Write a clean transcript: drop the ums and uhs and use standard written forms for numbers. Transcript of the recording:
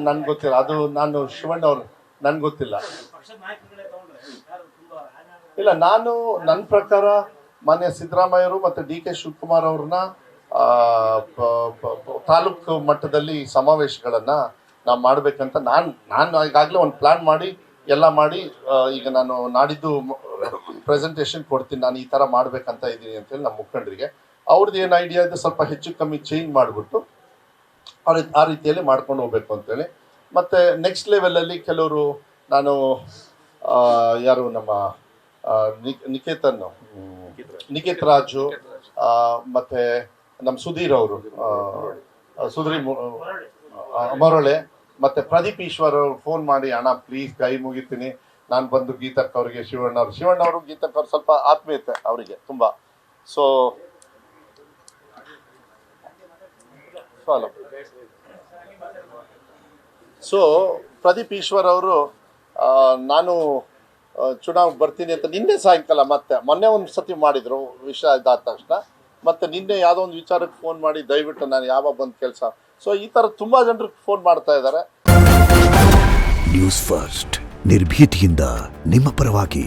ನನ್ಗೆ ಗೊತ್ತಿಲ್ಲ, ಅದು ನಾನು ಶಿವಣ್ಣ ಅವ್ರು ನನ್ಗೆ ಗೊತ್ತಿಲ್ಲ. ಇಲ್ಲ, ನಾನು ನನ್ನ ಪ್ರಕಾರ ಮಾನ್ಯ ಸಿದ್ದರಾಮಯ್ಯರು ಮತ್ತು DK ಶಿವಕುಮಾರ್ ಅವ್ರನ್ನ ತಾಲೂಕು ಮಟ್ಟದಲ್ಲಿ ಸಮಾವೇಶಗಳನ್ನು ನಾವು ಮಾಡಬೇಕಂತ ನಾನು ಈಗಾಗಲೇ ಒಂದು ಪ್ಲ್ಯಾನ್ ಮಾಡಿ ಎಲ್ಲ ಮಾಡಿ ಈಗ ನಾನು ನಾಡಿದ್ದು ಪ್ರೆಸೆಂಟೇಷನ್ ಕೊಡ್ತೀನಿ, ನಾನು ಈ ಥರ ಮಾಡಬೇಕಂತ ಇದ್ದೀನಿ ಅಂತೇಳಿ ನಮ್ಮ ಮುಖಂಡರಿಗೆ. ಅವ್ರದ್ದು ಏನು ಐಡಿಯಾ ಇದೆ ಸ್ವಲ್ಪ ಹೆಚ್ಚು ಕಮ್ಮಿ ಚೇಂಜ್ ಮಾಡಿಬಿಟ್ಟು ಆ ರೀತಿಯಲ್ಲಿ ಮಾಡ್ಕೊಂಡು ಹೋಗ್ಬೇಕು ಅಂತೇಳಿ. ಮತ್ತು ನೆಕ್ಸ್ಟ್ ಲೆವೆಲಲ್ಲಿ ಕೆಲವರು ನಾನು ಯಾರು ನಮ್ಮ ನಿಕೇತ್ ರಾಜು ಮತ್ತು ನಮ್ಮ ಸುಧೀರ್ ಅವರು ಮರಳೆ ಮತ್ತು ಪ್ರದೀಪ್ ಈಶ್ವರ್ ಅವರು ಫೋನ್ ಮಾಡಿ, ಅಣ್ಣ ಪ್ಲೀಸ್ ಕೈ ಮುಗಿತೀನಿ, ನಾನು ಬಂದು ಗೀತಕ್ಕ ಅವರಿಗೆ ಶಿವಣ್ಣ ಅವರು ಗೀತಕ್ಕ ಅವ್ರು ಸ್ವಲ್ಪ ಆತ್ಮೀಯತೆ ಅವರಿಗೆ ತುಂಬ. ಸೊ ಪ್ರದೀಪ್ ಈಶ್ವರ್ ಅವರು ನಾನು ಚುನಾವಣೆಗೆ ಬರ್ತೀನಿ ಅಂತ ನಿನ್ನೆ ಸಾಯಂಕಾಲ ಮೊನ್ನೆ ಒಂದು ಸತಿ ಮಾಡಿದರು ವಿಷಯ ಇದಾದ ತಕ್ಷಣ, ಮತ್ತು ನಿನ್ನೆ ಯಾವುದೋ ಒಂದು ವಿಚಾರಕ್ಕೆ ಫೋನ್ ಮಾಡಿ ದಯವಿಟ್ಟು ನಾನು ಯಾವಾಗ ಬಂದು ಕೆಲಸ. ಸೊ ಈ ಥರ ತುಂಬ ಜನರಿಗೆ ಫೋನ್ ಮಾಡ್ತಾ ಇದ್ದಾರೆ. ನ್ಯೂಸ್ ಫಸ್ಟ್ ನಿರ್ಭೀತಿಯಿಂದ ನಿಮ್ಮ ಪರವಾಗಿ.